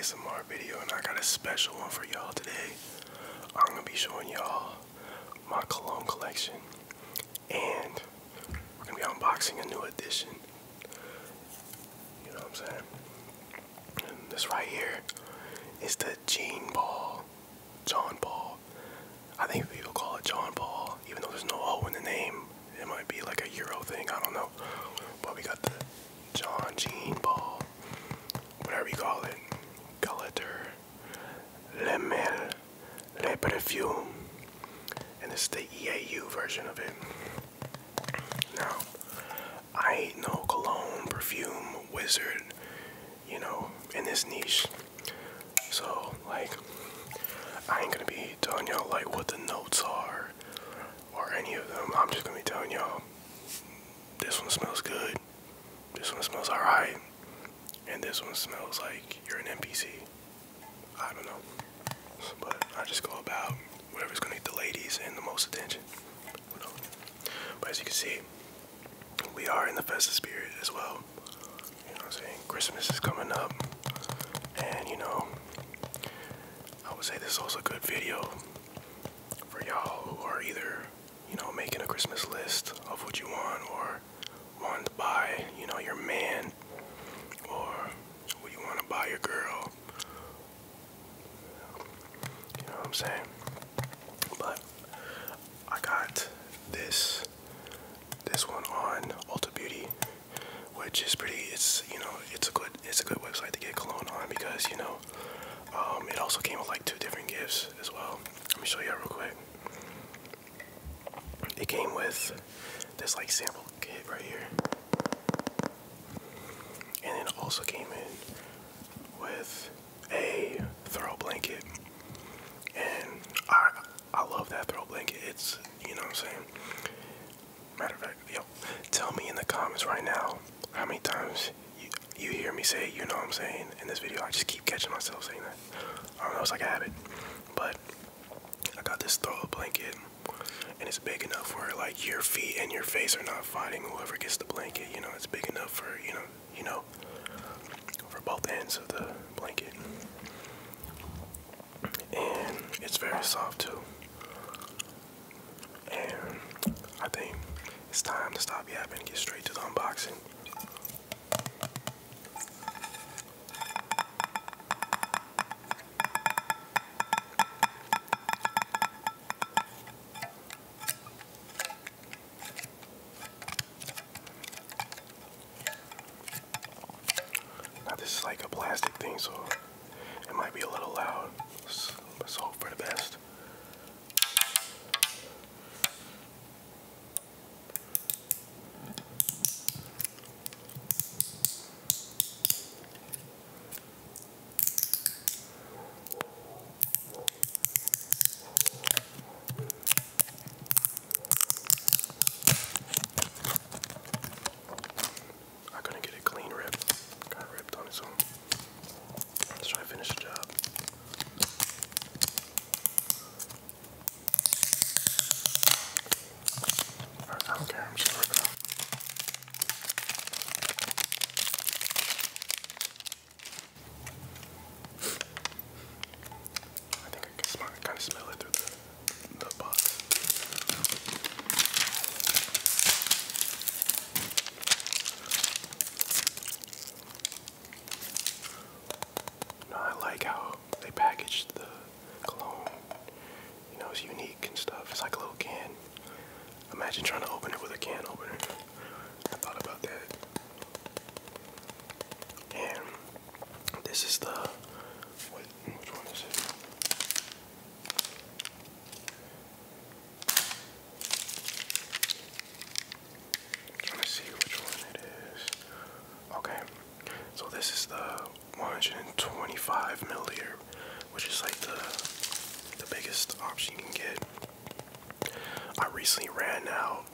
ASMR video, and I got a special one for y'all today. I'm gonna be showing y'all my cologne collection, and we're gonna be unboxing a new edition. You know what I'm saying? And this right here is the John Paul. I think people call it John Paul, even though there's no O in the name. It might be like a Euro thing, I don't know. But we got the Jean Paul, whatever you call it. Collector, Le Parfum. And this is the EAU version of it. Now, I ain't no cologne, perfume, wizard, you know, in this niche. So, like, I ain't gonna be telling y'all, like, what the notes are, or any of them. I'm just gonna be telling y'all, this one smells good, this one smells alright, and this one smells like you're an NPC. I don't know. But I just go about whatever's gonna get the ladies and the most attention. But as you can see, we are in the festive spirit as well. You know what I'm saying? Christmas is coming up. And you know, I would say this is also a good video for y'all who are either, you know, making a Christmas list of what you want, or want to buy, you know, your man, or what you want to buy your girl. You know what I'm saying? But I got this one on Ulta Beauty, which is pretty. It's, you know, it's a good website to get cologne on, because, you know, it also came with like 2 different gifts as well. Let me show you real quick. It came with this like sample kit right here, and it also came in with a throw blanket. And I love that throw blanket. It's, you know what I'm saying? Matter of fact, yo, tell me in the comments right now how many times you hear me say, you know what I'm saying, in this video. I just keep catching myself saying that. I don't know, it's like a habit. But I got this throw blanket, and it's big enough where like your feet and your face are not fighting whoever gets the blanket. You know, it's big enough for, you know, for both ends of the blanket. And it's very soft too. And I think it's time to stop yapping and get straight to the unboxing. Now this is like a plastic thing, so it might be a little loud. Let's hope for the best. I couldn't get it clean ripped. Got ripped on its own. Let's try to finish the job. Alright, I don't care. I'm just gonna rip it off. I think I can kind of smell it through the box. No, I like how they packaged the cologne. You know, it's unique and stuff. It's like a little can. Imagine trying to open it with a can opener. I thought about that. And this is the, which one is it? I'm trying to see which one it is. Okay, so this is the 125 milliliter, which is like the biggest option you can get. I recently ran out,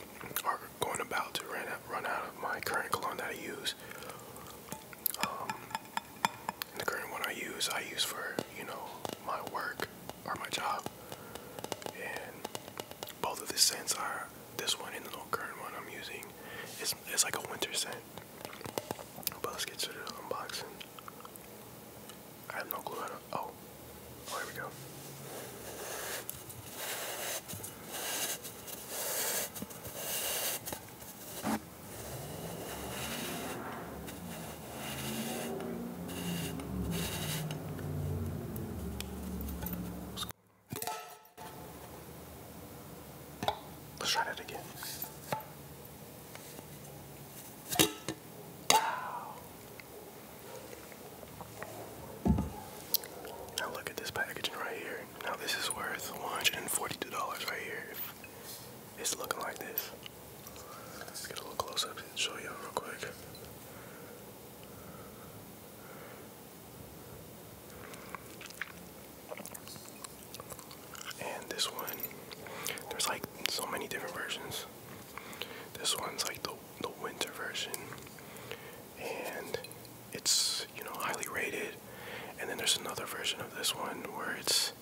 or going about to run out of my current cologne that I use. And the current one I use for, you know, my work or my job. And both of the scents are, this one and the current one I'm using, it's like a winter scent. But let's get to the unboxing. I have no version, and it's, you know, highly rated. And then there's another version of this one where it's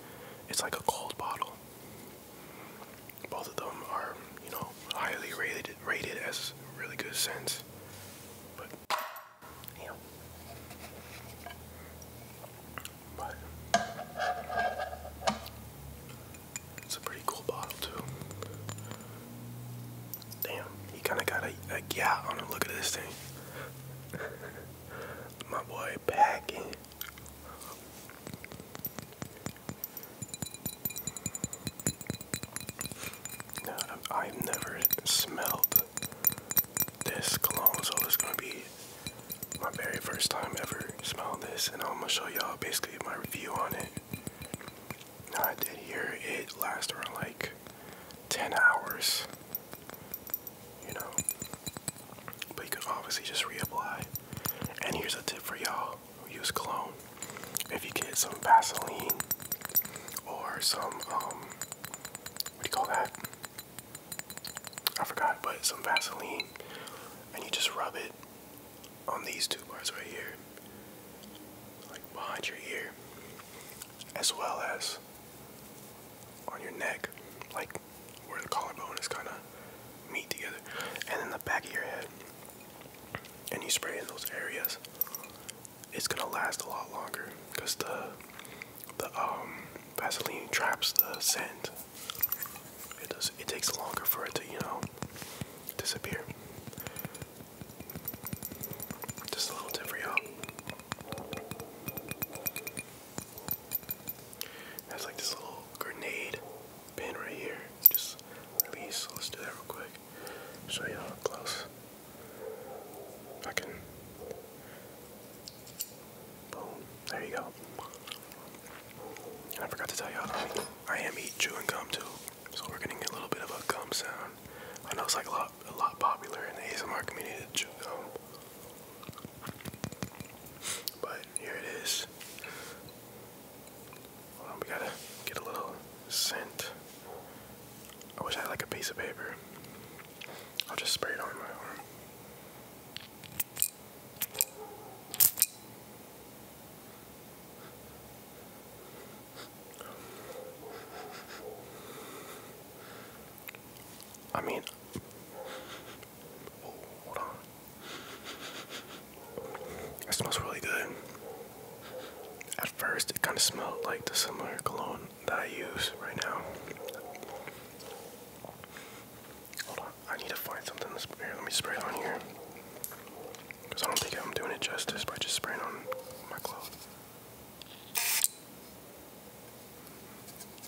like a cold bottle. Both of them are, you know, highly rated as really good scents. But you know, it's a pretty cool bottle too. Damn, he kind of got a yeah on him. Look at this thing. My boy packing. Now, I've never smelled this cologne, so it's gonna be my very first time ever smelling this, and I'm gonna show y'all basically my review on it. Now, I did hear it lasts around like 10 hours, you know, but you can obviously just reapply. And here's a tip for y'all who use cologne. If you get some Vaseline or some, what do you call that? I forgot, but some Vaseline, and you just rub it on these two parts right here, like behind your ear, as well as on your neck, like where the collarbone is kind of meet together, and then the back of your head, and you spray in those areas. It's gonna last a lot longer because the Vaseline traps the scent. It takes longer for it to, you know, disappear. Just a little tip for y'all. There's like this little grenade pin right here. Just release. Let's do that real quick. Show y'all up close. I can. Boom. There you go. And I forgot to tell y'all, I am chewing gum too. So we're gonna get a little bit of a gum sound. I know it's like a lot popular in the ASMR community to chew gum. But here it is. Hold on, we gotta get a little scent. I wish I had like a piece of paper. I'll just spray it on my arm. I mean, oh, hold on. It smells really good. At first, it kind of smelled like the similar cologne that I use right now. Hold on, I need to find something to spray. Let me spray it on here. Because I don't think I'm doing it justice by just spraying on my clothes.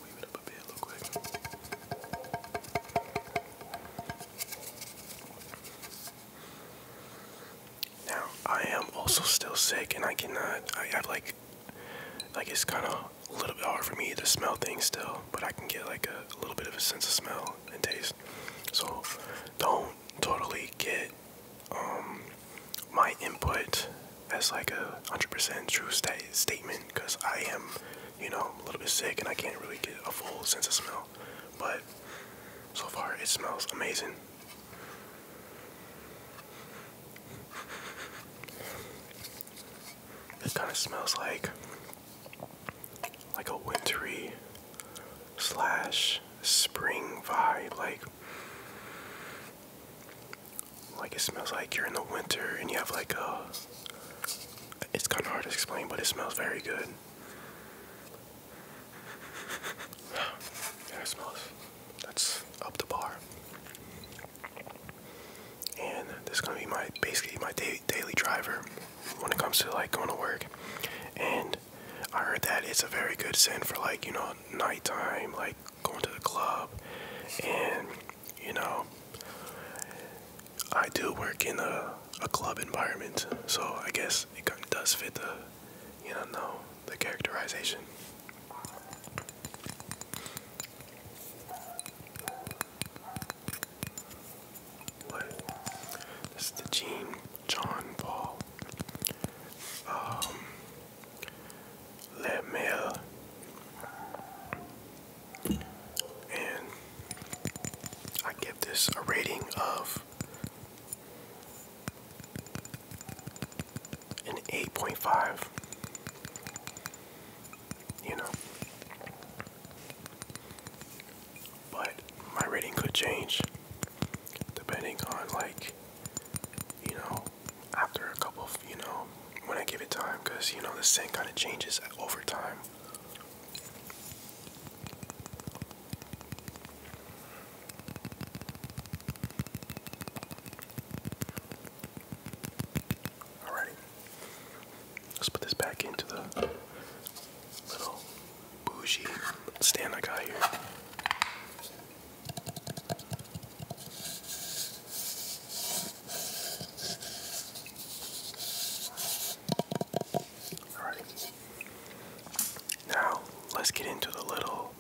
Leave it up a bit real quick. I am also still sick, and I have like it's kind of a little bit hard for me to smell things still, but I can get like a little bit of a sense of smell and taste. So don't totally get my input as like a 100% true statement, because I am, you know, a little bit sick and I can't really get a full sense of smell. But so far it smells amazing. It kind of smells like a wintry / spring vibe, like it smells like you're in the winter and you have like it's kind of hard to explain, but it smells very good. Yeah, it smells, that's up to par. And this is gonna be basically my daily driver when it comes to like going to work. And I heard that it's a very good scent for like, you know, nighttime, like going to the club. And, you know, I do work in a club environment, so I guess it kind of does fit the, you know, the characterization. This is the John Paul Le and I give this a rating of 6.5. You know. But my rating could change depending on, like, you know, after a couple of, you know, when I give it time, because, you know, the scent kind of changes over time. Alrighty, let's put this back into the little bougie stand I got here. Now, let's get into the little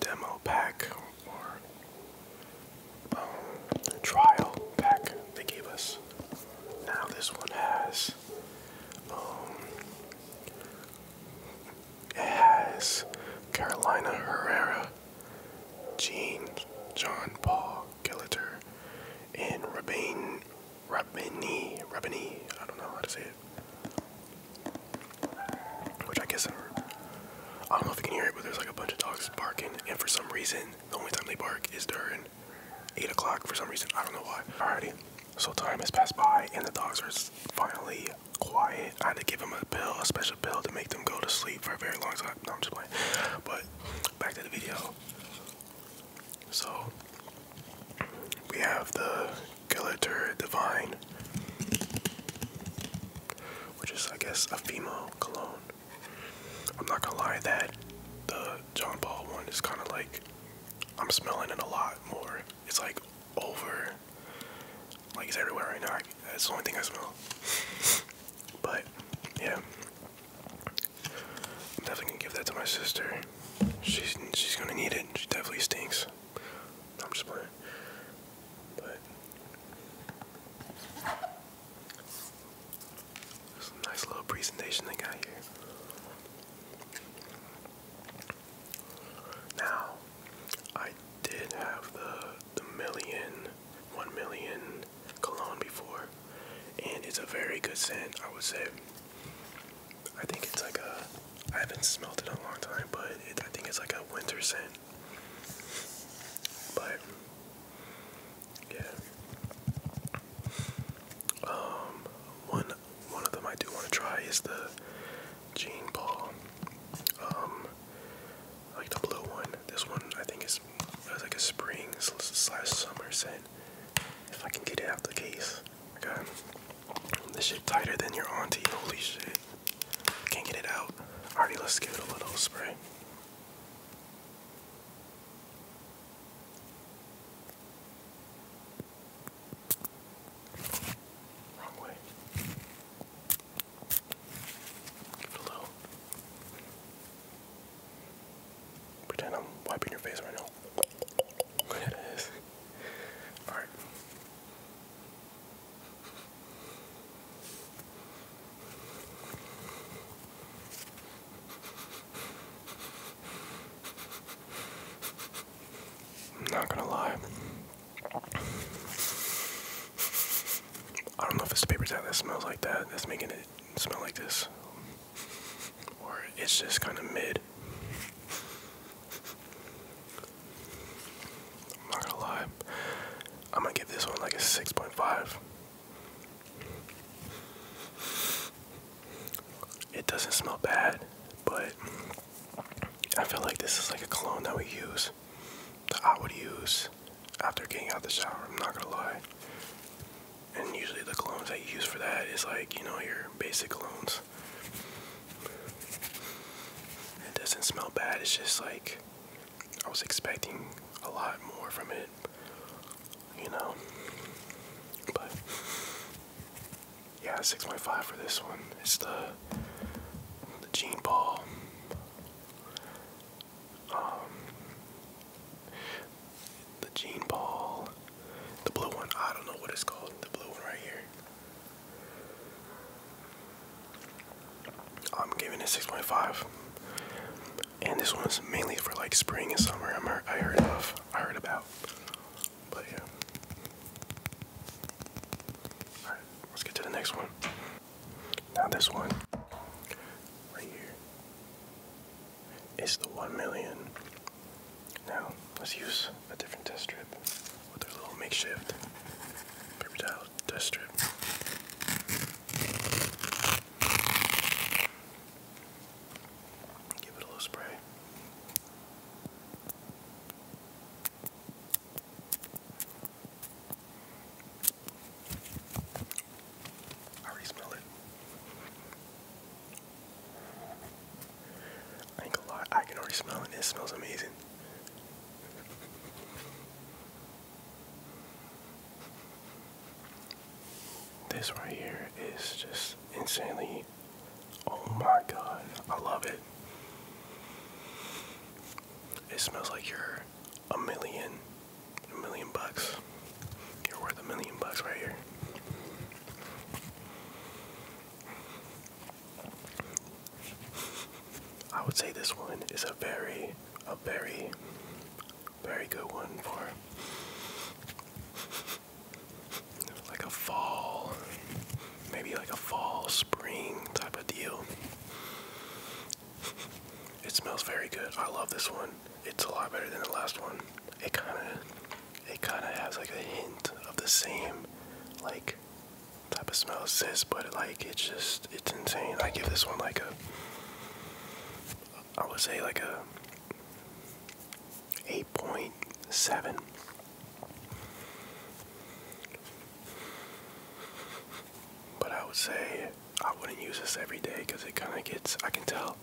demo pack or trial pack they gave us. Now, this one has, it has Carolina Herrera, Jean, John Paul, Gilliter, and Rabini, I don't know how to say it. Which I guess I don't know if you can hear it, but there's like a bunch of dogs barking, and for some reason, the only time they bark is during 8 o'clock for some reason. I don't know why. Alrighty, so time has passed by, and the dogs are finally quiet. I had to give them a special pill to make them go to sleep for a very long time. No, I'm just playing. But back to the video. So we have the Gilliter Divine, which is, I guess, a female cologne. I'm not gonna lie, that the John Paul one is kind of like, I'm smelling it a lot more. It's like over, like it's everywhere right now. That's the only thing I smell. But yeah, I'm definitely gonna give that to my sister. She's gonna need it. She definitely stinks. I'm just playing. But it's a nice little presentation they got here. Now, I did have the 1 million cologne before, and it's a very good scent, I would say. I think it's like I haven't smelled it in a long time, but I think it's like a winter scent. But yeah, one of them I do want to try is the Jean Paul. Like the blue one. This one I think is like a spring / summer scent. If I can get it out the case. Okay. This shit tighter than your auntie. Holy shit. Can't get it out. Alrighty, let's give it a little spray. Wrong way. Give it a little. Pretend I'm wiping your face right now. It is. Alright. I'm not gonna lie. I don't know if it's the paper towel that smells like that that's making it smell like this, or it's just kind of mid. I'm not gonna lie. I'm gonna give this one like a 6.5. It doesn't smell bad, but I feel like this is like a cologne that I would use after getting out the shower. I'm not gonna lie. And usually the colognes I use for that is like, you know, your basic colognes. It doesn't smell bad. It's just like I was expecting a lot more from it, you know. But yeah, 6.5 for this one. It's the Jean Paul. The Jean Paul. The blue one. I don't know what it's called. The blue one right here. I'm giving it 6.5. And this one's mainly for like spring and summer. I heard about. But yeah. Alright, let's get to the next one. Now this one right here is the 1 million. Now let's use a different test strip with our little makeshift paper towel test strip. Give it a little spray. I already smell it. I ain't gonna lie, I can already smell it. It smells amazing. This right here is just insanely, oh my god, I love it. It smells like you're a million bucks. You're worth $1 million right here. I would say this one is a very good one for like a fall, maybe like a fall, spring type of deal. It smells very good. I love this one. It's a lot better than the last one. It kind of has like a hint of the same like type of smell as this, but like it's insane. I give this one like I would say like a 8.7. But I would say I wouldn't use this every day because it kind of gets, I can tell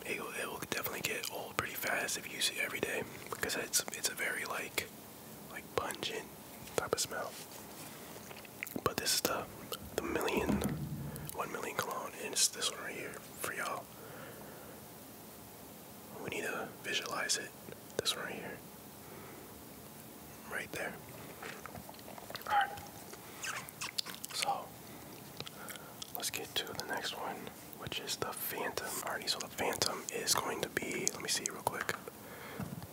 it will definitely get old pretty fast if you use it every day, because it's a very like pungent type of smell. But this is the 1 million cologne, and it's this one right here for y'all. We need to visualize it. This one right here. Right there. Alright. So, let's get to the next one, which is the Phantom. Alrighty, so the Phantom is going to be, let me see real quick.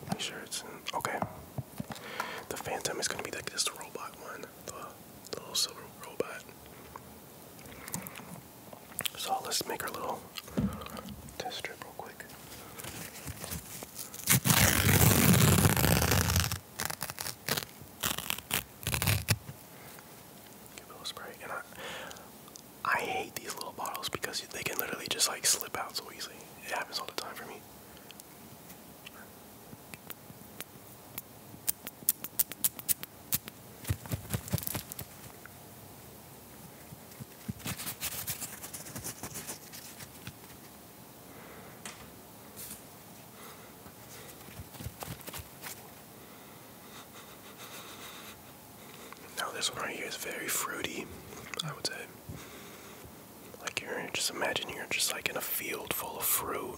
Make sure it's in, okay. The Phantom is going to be like this robot one. The little silver robot. So let's make our little test strip real quick. And I hate these little bottles because they can literally just like slip out so easily. It happens all the time for me. Now this one right here is very fruity, I would say. Like just imagine you're just like in a field full of fruit.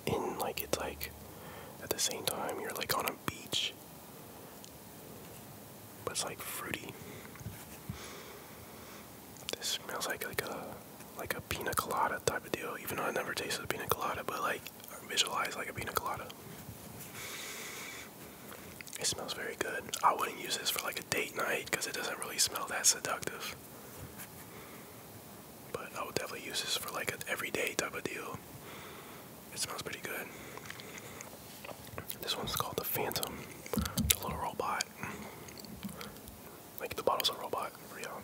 And like it's like at the same time you're like on a beach. But it's like fruity. This smells like a pina colada type of deal, even though I never tasted a pina colada, but like visualize like a pina colada. It smells very good. I wouldn't use this for like a date night because it doesn't really smell that seductive. But I would definitely use this for like an everyday type of deal. It smells pretty good. This one's called the Phantom. The little robot. Like the bottle's a robot for y'all.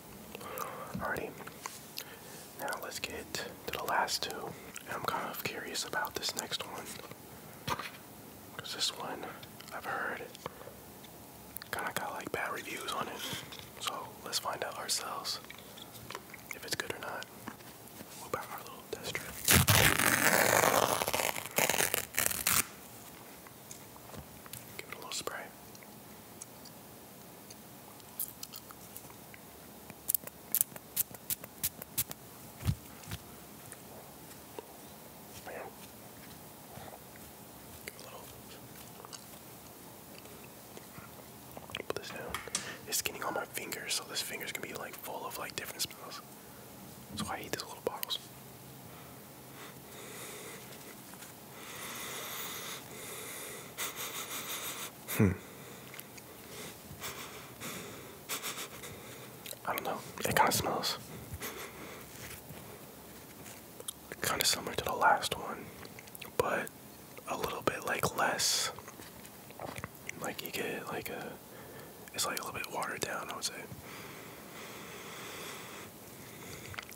Alrighty. Now let's get to the last two. And I'm kind of curious about this next one. Because this one, I've heard, kind of got like bad reviews on it. So let's find out ourselves if it's good or not. What about our little test strip? Give it a little spray. Bam. Give it a little. Put this down. It's getting on my fingers, so this finger's gonna be like full of like different smells. So I hate these little bottles. I don't know. It kind of smells kind of similar to the last one, but a little bit like less. Like you get like it's like a little bit watered down, I would say.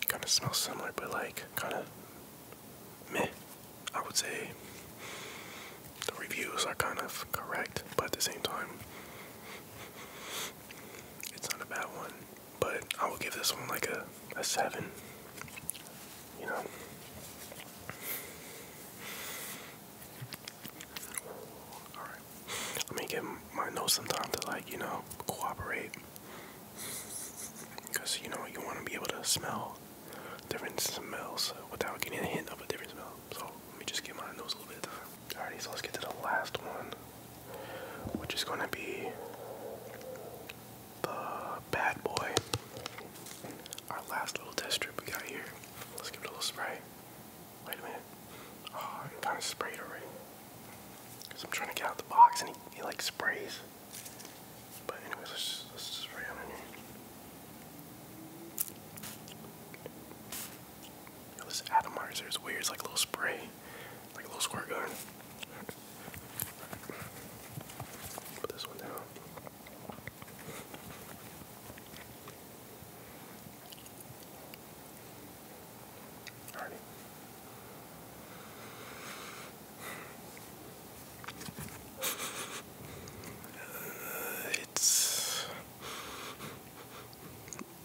Kind of smells similar, but like kind of meh. I would say the reviews are kind of correct, but at the same time, it's not a bad one. But I will give this one like a 7. You know. Alright. Let me give my nose some time to, like, you know, cooperate. Because, you know, you want to be able to smell different smells without getting a hint of a different smell. So let me just give my nose a little bit of time. Alrighty, so let's get to the last one, which is going to be the Bad Boy. Our last little test strip we got here. Let's give it a little spray. Wait a minute. Oh, I kind of sprayed already. Because I'm trying to get out the box and he like sprays. But anyways, let's just spray on in here. Yo, this atomizer is weird. It's like a little spray. Like a little squirt gun. Put this one down.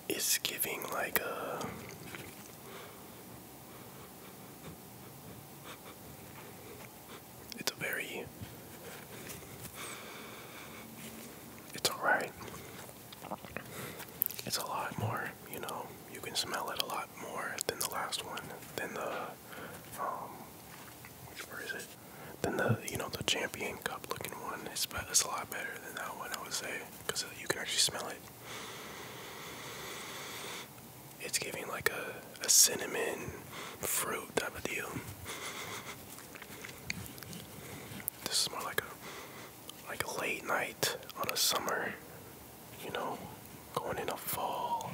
It's giving like a it's alright. It's a lot more, you know, you can smell it a lot more than the last one, than the where is it? Than the, you know, the Champion Cup looking one. It's a lot better than that one, I would say, because you can actually smell it. It's giving like a cinnamon fruit type of deal. This is more like a late night on a summer, you know, going into fall.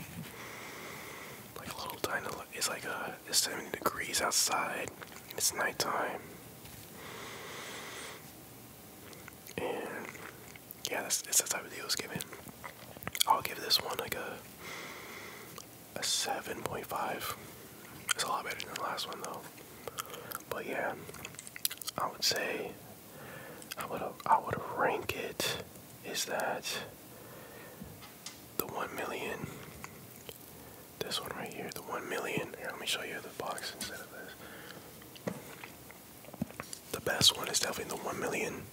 Like a little tiny, it's like it's 70 degrees outside. It's nighttime. And yeah, it's the type of deal it's giving. I'll give this one like a 7.5. It's a lot better than the last one though. But yeah, I would say I would rank it is that the 1 million. This one right here, the 1 million. Here, let me show you the box instead of this. The best one is definitely the 1 million.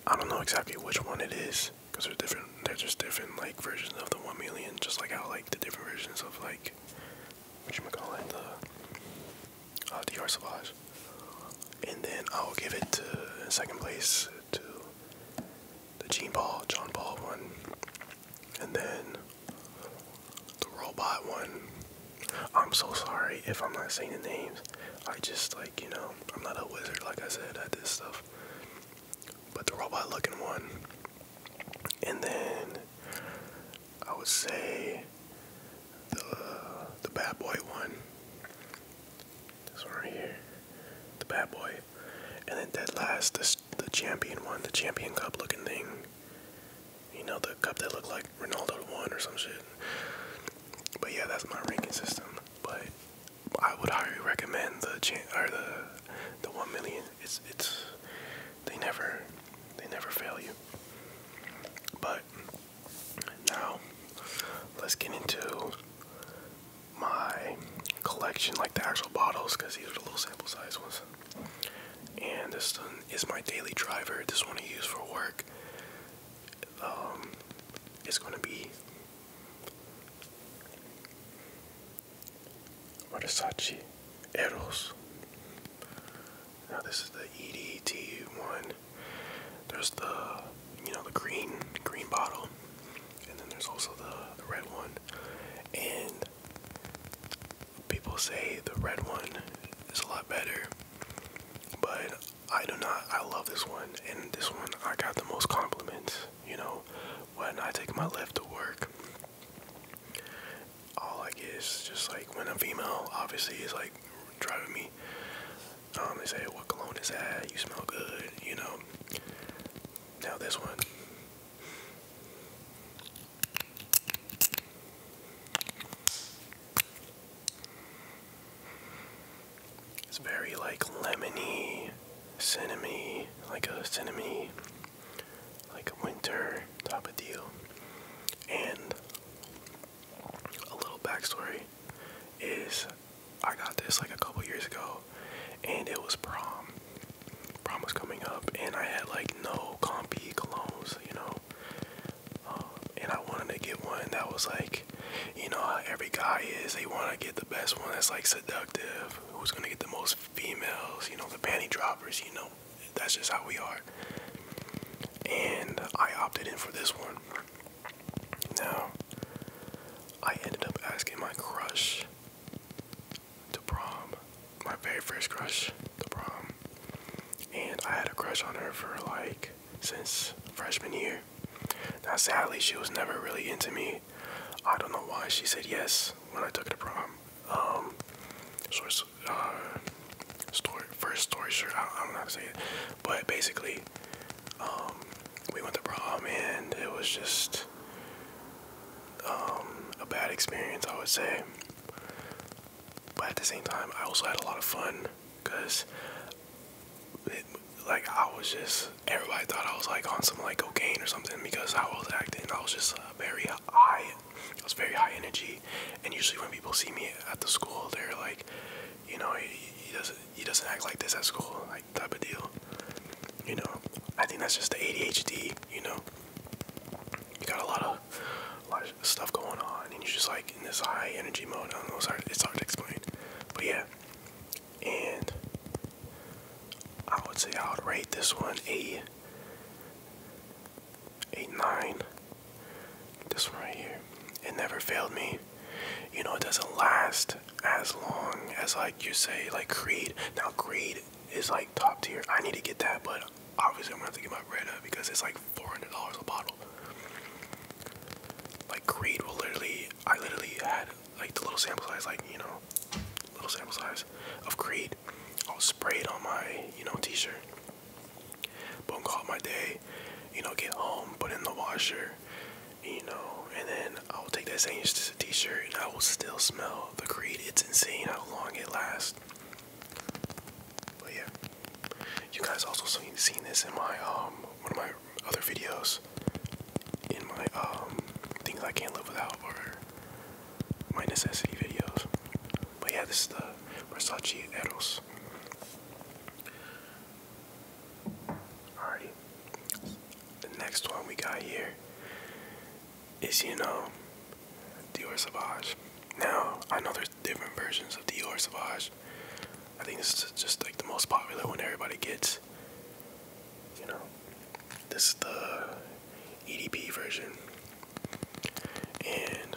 I don't know exactly which one it is, because they're different. They're just different like versions of the 1 million, just like how like the different versions of like whatchamacallit, the Dior Sauvage. And then I'll give it to second place to the John Paul one, and then the robot one. I'm so sorry if I'm not saying the names. I just, like, you know, I'm not a wizard, like I said, at this stuff. But the robot looking one. And then I would say the Bad Boy one. This one right here. The Bad Boy. And then that last, the Champion one, the Champion Cup looking thing. You know, the cup that looked like Ronaldo won or some shit. But yeah, that's my ranking system. But I would highly recommend the 1 million. It's they never fail you. But now let's get into my collection, like the actual bottles, because these are the little sample size ones. And this one is my daily driver. This one I use for work. It's going to be Versace Eros. Now this is the EDT one. There's the, you know, the green bottle, and then there's also the red one. And people say the red one is a lot better, but I do not. I love this one, and this one I got the most compliments. You know, when I take my Lyft to work, all I get it's just like when a female obviously is like driving me, they say, what cologne is that? You smell good, you know. Now this one. It's very like lemony, cinnamony, like a cinnamony, like a winter type of deal. And a little backstory is I got this like a couple years ago, and it was prom. Prom was coming up, and I had like no compy colognes, you know. And I wanted to get one that was like, you know how every guy is, they want to get the best one that's like seductive, who's going to get the most females, you know, the panty droppers, you know. That's just how we are. And I opted in for this one. Now, I ended up asking my crush to prom, my very first crush to prom. And I had a crush on her for like since freshman year. Now sadly she was never really into me. I don't know why she said yes when I took her to prom. First story short, I don't know how to say it. But basically, we went to prom and it was just a bad experience, I would say. But at the same time, I also had a lot of fun because like everybody thought I was like on some like cocaine or something because how I was acting. I was just very high. I was very high energy, and usually when people see me at the school, they're like, you know, he doesn't act like this at school, like type of deal. You know, I think that's just the ADHD. You know, you got a lot of stuff going on, and you're just like in this high energy mode. I don't know, it's hard to explain, but yeah. And I would say I would rate this one a 9. This one right here, it never failed me. You know, it doesn't last as long as like you say like Creed. Now Creed is like top tier. I need to get that, but obviously I'm gonna have to get my bread up because it's like $400 a bottle. Like Creed will I literally had like the little sample size, like, you know, little sample size of Creed. I'll spray it on my, you know, t-shirt. Boom, call it my day. You know, get home, put it in the washer, you know, and then I'll take that same t-shirt and I will still smell the Creed. It's insane how long it lasts. But yeah, you guys also seen this in my one of my other videos, in my things I can't live without, or my necessity videos. But yeah, this is the Versace Eros. Alrighty. The next one we got here is, you know, Dior Sauvage. Now, I know there's different versions of Dior Sauvage. I think this is just like the most popular one everybody gets. You know, this is the EDP version. And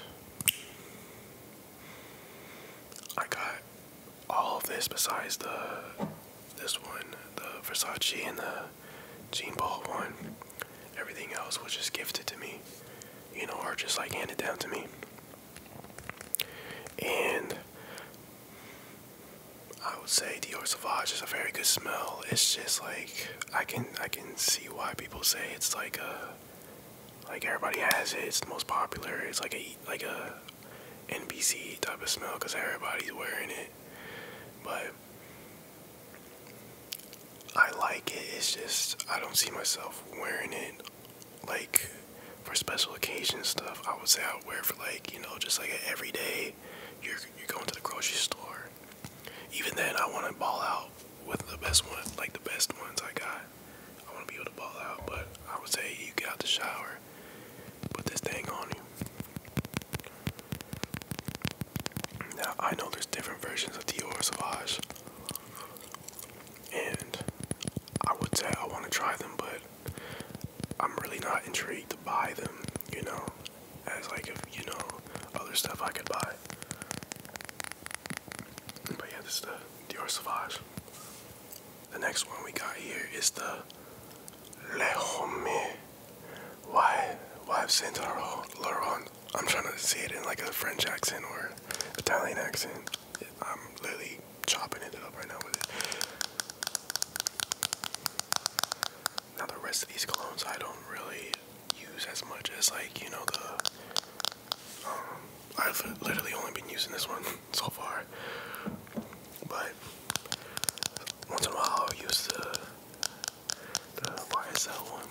I got all of this besides this one, the Versace and the Jean Paul one. Everything else was just gifted to me, you know, or just like handed down to me. And I would say Dior Sauvage is a very good smell. It's just like I can see why people say it's like everybody has it. It's the most popular. It's like a NBC type of smell because everybody's wearing it. But I like it. It's just I don't see myself wearing it like for special occasion stuff. I would say I would wear it for like, you know, just like an everyday. You're going to the grocery store. Even then, I want to ball out with the best one, like the best ones I got. I want to be able to ball out, but I would say you get out the shower, put this thing on you. Now, I know there's different versions of Dior Sauvage, and I would say I want to try them, but I'm really not intrigued to buy them, you know, as like, if, you know, other stuff I could buy. But yeah, this is the Dior Sauvage. The next one we got here is the L'homme YSL L'homme. I'm trying to say it in like a French accent or Italian accent. I'm literally chopping it up right now with it. Now the rest of these colognes I don't really use as much as, like, you know, I've literally only been using this one so far, but once in a while I'll use the YSL one.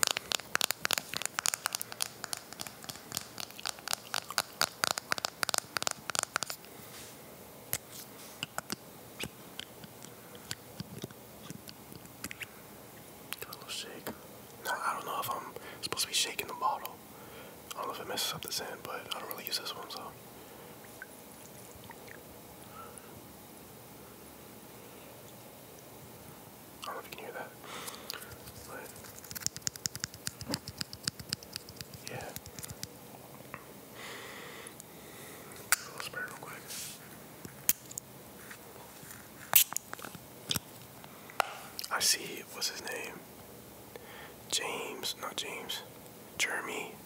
Give it a little shake. Now, I don't know if I'm supposed to be shaking the bottle. I don't know if it messes up the scent, but I don't really use this one, so. I don't know if you can hear that, but yeah. I'll spray it real quick. I see, what's his name?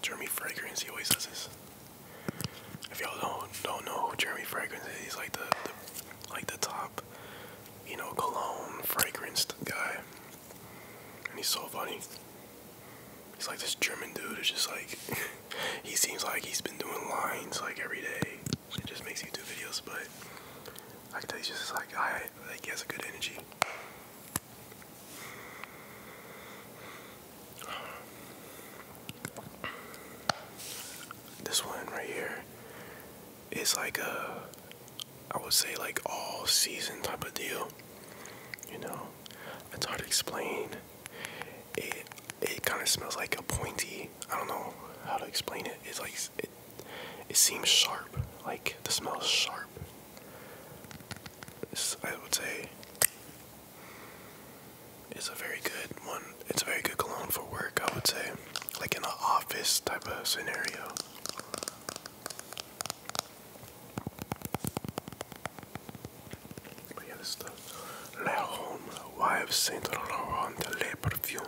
Jeremy Fragrance. He always does this. If y'all don't know who Jeremy Fragrance is, he's like the top, you know, cologne fragrance guy, and he's so funny. He's like this German dude who's just like, he seems like he's been doing lines like every day. It just makes YouTube videos, but I can tell he's just like, he has a good energy. This one right here is like I would say like all season type of deal. You know, it's hard to explain. It kind of smells like a pointy. I don't know how to explain it. It's like it seems sharp. Like the smell is sharp. I would say it's a very good one. It's a very good cologne for work, I would say, like in an office type of scenario. But yeah, this is the YSL Le Parfum.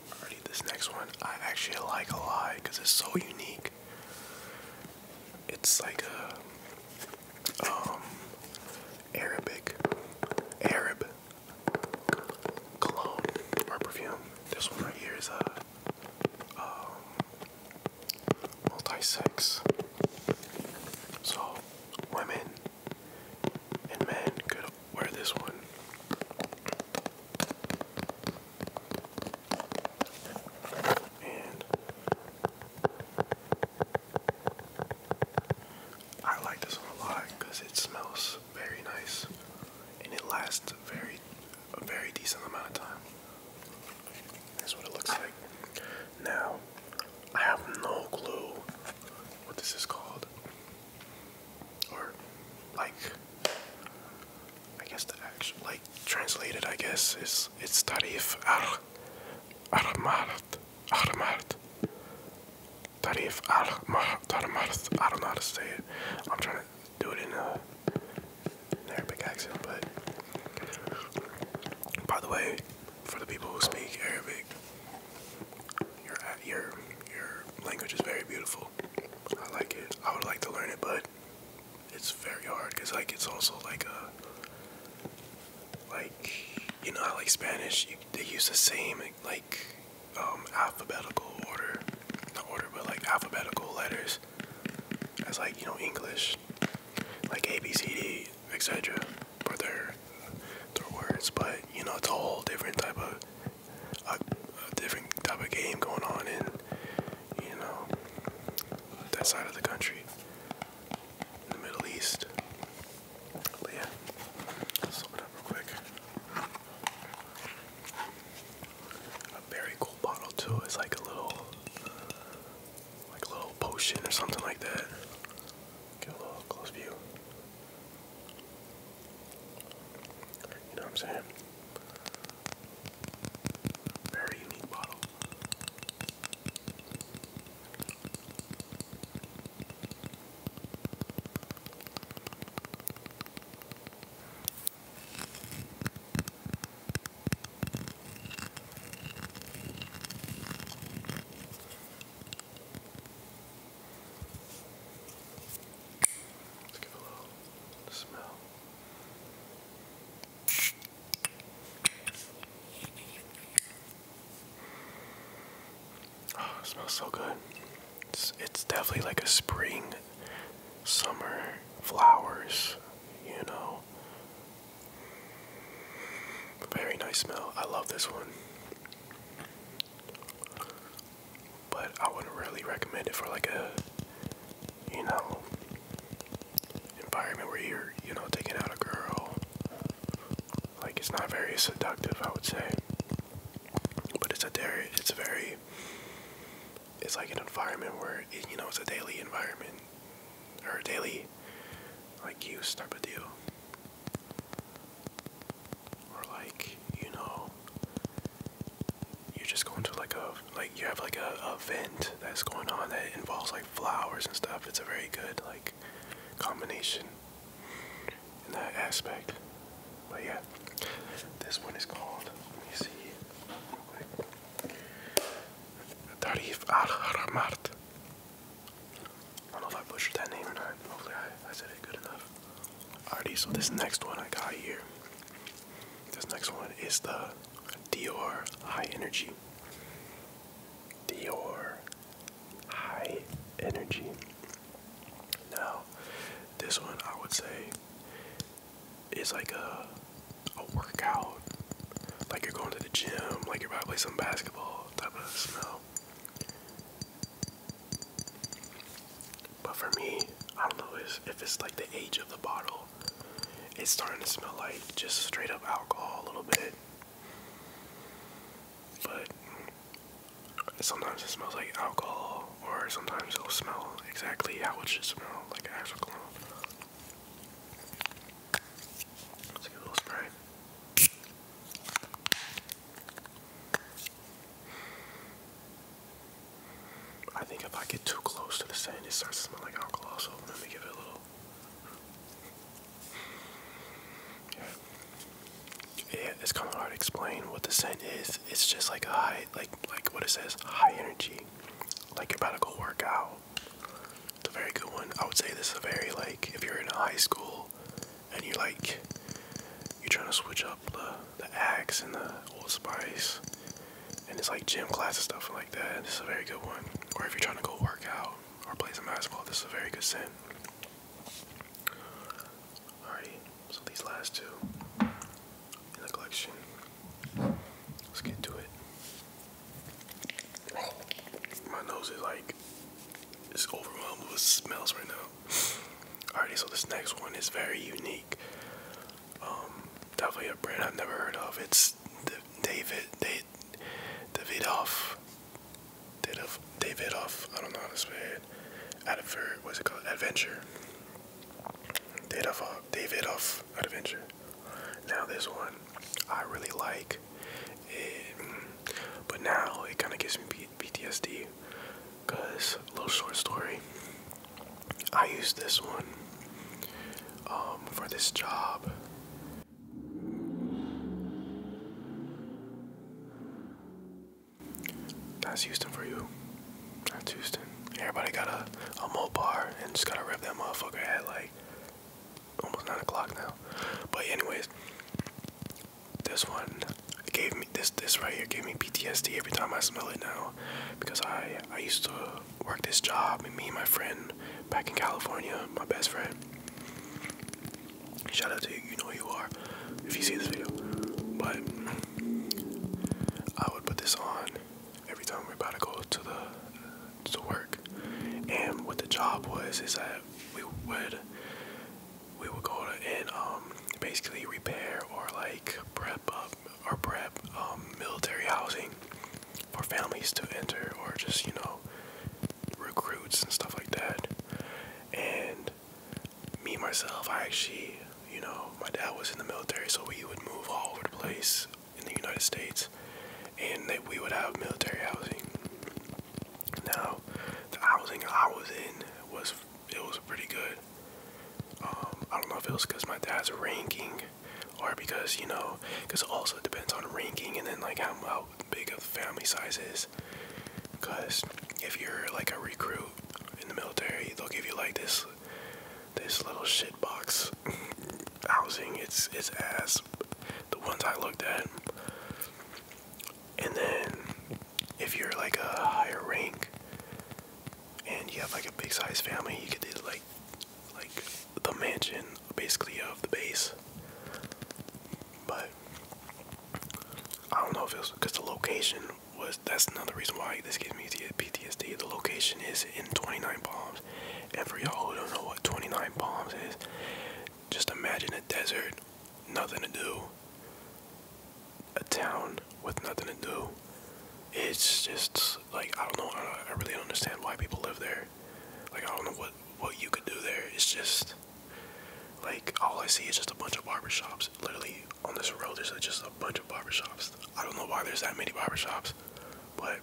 Alrighty, this next one I actually like a lot because it's so unique. It's like a Arab cologne or perfume. This one right here is a multi-sex. So women and men could wear this one. And I like this one a lot because it smells very nice and it lasts a very decent amount of time. That's what it looks like. Now, I have no clue what this is called. Or, like, I guess the actual, like, translated, I guess, it's Taif Al Emarat Taif Al Emarat. I don't know how to say it. I'm trying to do it in an Arabic accent, but by the way, for the people who speak Arabic, your language is very beautiful. I like it. I would like to learn it, but it's very hard because, like, it's also like you know how, like, Spanish, they use the same, like, alphabetical order, not order, but like alphabetical letters as, like, you know, English, like A, B, C, D, etc. for their words, but, you know, it's a whole different type of game going on in, you know, that side of the country, in the Middle East. But yeah, let's open it up real quick. A very cool bottle too. It's like a little potion or something like that. Get a little close view. You know what I'm saying? Very unique bottle. smells so good. It's definitely like a spring, summer, flowers, you know. Very nice smell. I love this one. But I wouldn't really recommend it for like a, you know, environment where you're, you know, taking out a girl. Like, it's not very seductive, I would say. But it's like an environment where, you know, it's a daily environment. Or daily, like, use type of deal. Or like, you know, you're just going to like you have like a event that's going on that involves like flowers and stuff. It's a very good like combination in that aspect. But yeah, this one is called, let me see real quick, Taif Al Emarat. I don't know if I butchered that name or not. Hopefully I said it good enough. Alrighty, so this next one I got here. This next one is the Dior High Energy. Dior High Energy. Now, this one I would say is like a workout. Like you're going to the gym, like you're about to play some basketball type of smell. But for me, I don't know if it's like the age of the bottle. It's starting to smell like just straight up alcohol a little bit. But sometimes it smells like alcohol, or sometimes it'll smell exactly how it should smell, like actual cologne. Let's give it a little spray. I think if I get too close to the scent, it starts to smell like alcohol, so let me give it a little. Yeah, it's kind of hard to explain what the scent is. It's just like a high, like what it says, high energy. Like you're about to go work out. It's a very good one. I would say this is a very, like, if you're in high school and you're like, you're trying to switch up the Axe and the Old Spice, and it's like gym class and stuff like that, this is a very good one. Or if you're trying to go work out or play some basketball, this is a very good scent. Alright, so these last two in the collection. Let's get to it. My nose is like, it's overwhelmed with smells right now. Alrighty, so this next one is very unique. Definitely a brand I've never heard of. It's Davidoff, I don't know how to say it. What's it called? Adventure. Davidoff Adventure. Now this one, I really like it, but now it kind of gives me PTSD, because, a little short story, I used this one for this job. That's Houston for you. That's Houston. Everybody got a Mopar and just gotta rev that motherfucker at like almost 9 o'clock now. But anyways, this one gave me this right here gave me PTSD every time I smell it now, because I used to work this job, and me and my friend back in California, my best friend. Shout out to you, you know who you are if you see this video. But I would put this on every time we're about to go to work. And what the job was is that we would go and basically repair or like prep military housing for families to enter, or just, you know, recruits and stuff like that. And me myself, I actually, you know, my dad was in the military, so we would move all over the place in the United States, and we would have military housing. Now, the housing I was in was pretty good. I don't know if it was because my dad's ranking, or because, you know, because it also depends on ranking, and then like how big of the family size is. Because if you're like a recruit in the military, they'll give you like this little shit box housing. It's ass. The ones I looked at. And then if you're like a higher rank, like a big size family, you could do like the mansion basically of the base. But I don't know if it was because the location was, that's another reason why this gives me PTSD. The location is in 29 Palms. And for y'all who don't know what 29 Palms is, just imagine a desert, nothing to do. A town with nothing to do. It's just, like, I don't know, I really don't understand why people live there. Like, I don't know what you could do there. It's just, like, all I see is just a bunch of barbershops. Literally, on this road, there's just a bunch of barbershops. I don't know why there's that many barbershops, but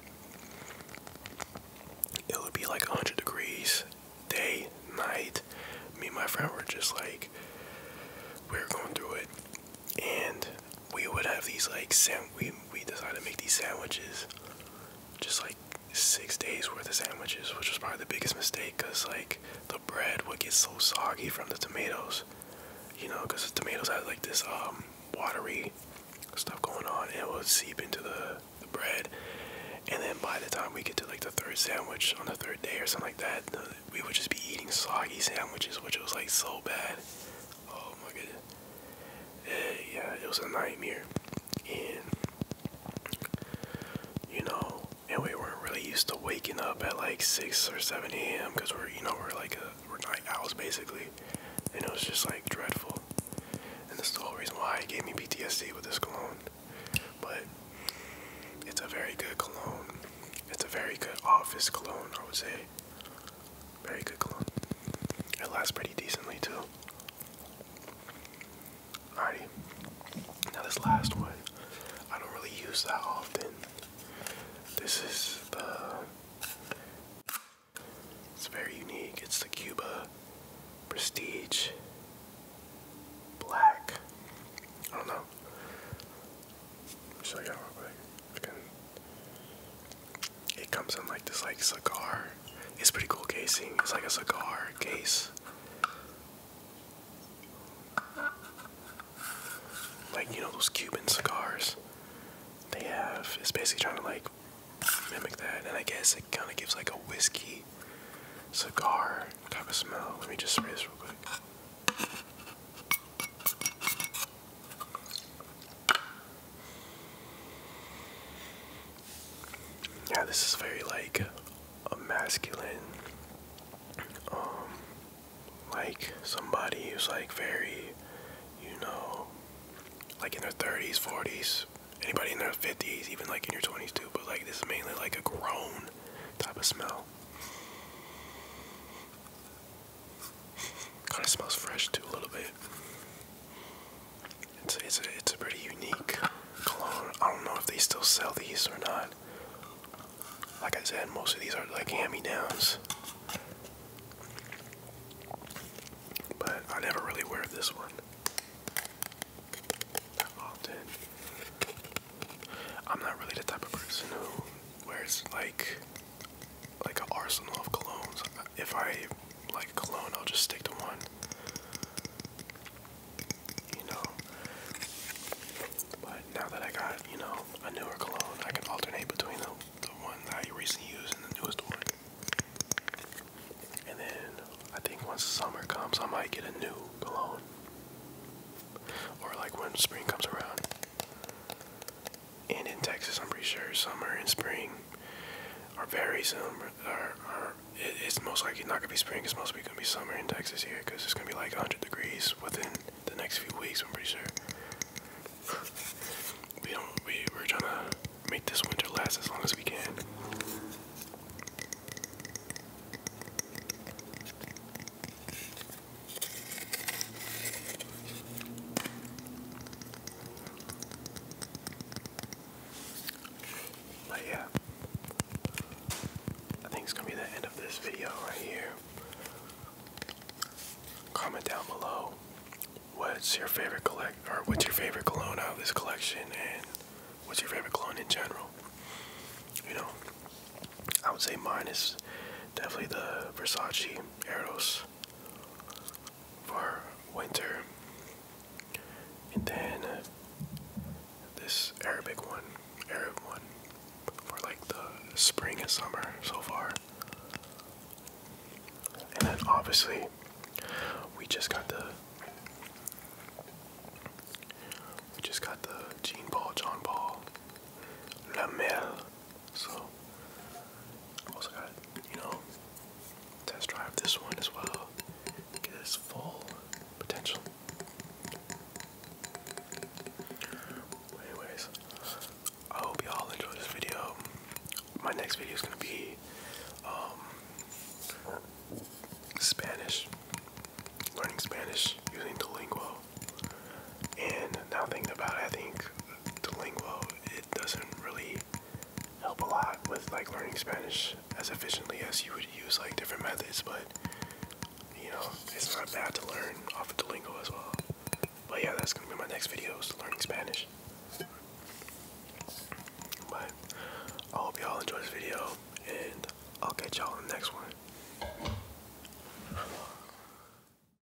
it would be like 100 degrees, day, night. Me and my friend were just like, we were going through it, and we would have these, like, we decided to make these sandwiches, just like 6 days worth of sandwiches, which was probably the biggest mistake, because, like, the bread would get so soggy from the tomatoes, you know, because the tomatoes had, like, this, watery stuff going on, and it would seep into the bread, and then by the time we get to, like, the third sandwich on the third day or something like that, we would just be eating soggy sandwiches, which was, like, so bad. Oh my goodness. Yeah, it was a nightmare, and, you know, and we weren't really used to waking up at, like, 6 or 7 a.m. because we're night owls, basically, and it was just, like, dreadful. And that's the whole reason why it gave me PTSD with this cologne. But it's a very good cologne. It's a very good office cologne, I would say. Very good cologne. It lasts pretty decently too. Alrighty. Now this last one, I don't really use that often. This is it's very unique. It's the Cuba Prestige Black. I don't know. Show y'all real quick. It comes in like this, like, cigar. It's pretty cool casing. It's like a cigar case. Like, you know, those Cuban cigars they have. It's basically trying to, like, mimic that. And I guess it kind of gives like a whiskey cigar type of smell. Let me just spray this real quick. Yeah, this is very, like, a masculine, like, somebody who's, like, very, you know, like, in their 30s, 40s, anybody in their 50s, even, like, in your 20s too, but, like, this is mainly, like, a grown type of smell. Kind of smells fresh too, a little bit. It's a pretty unique cologne. I don't know if they still sell these or not. Like I said, most of these are like hand-me-downs. But I never really wear this one that often. I'm not really the type of person who wears like an arsenal of colognes. If I like a cologne, I'll just stick to one. You know. But now that I got, you know, a newer cologne, I can alternate between the one that I recently used and the newest one. And then I think once summer comes, I might get a new cologne. Or like when spring comes around. And in Texas, I'm pretty sure summer and spring are very similar. It's most likely not going to be spring. It's mostly going to be summer in Texas here because it's going to be like 100 degrees within the next few weeks, I'm pretty sure. We're trying to make this winter last as long as we can. But yeah, I think it's gonna be the end of this video right here. Comment down below what's your favorite cologne out of this collection, and what's your favorite cologne in general. You know, I would say mine is definitely the Versace Eros for winter, and then this Arab one for like the spring and summer so far. And then obviously, we just got the Jean Paul, John Paul, Lamel. So also got, you know, test drive this one as well. Get its full potential. Anyways, I hope y'all enjoy this video. My next video is gonna be Spanish, learning Spanish using Duolingo. And now thinking about it, I think Duolingo, it doesn't really help a lot with like learning Spanish as efficiently as you would use like different methods, but you know, it's not bad to learn off of Duolingo as well. But yeah, that's gonna be my next video, is learning Spanish. But I hope y'all enjoy this video, and I'll catch y'all in the next one.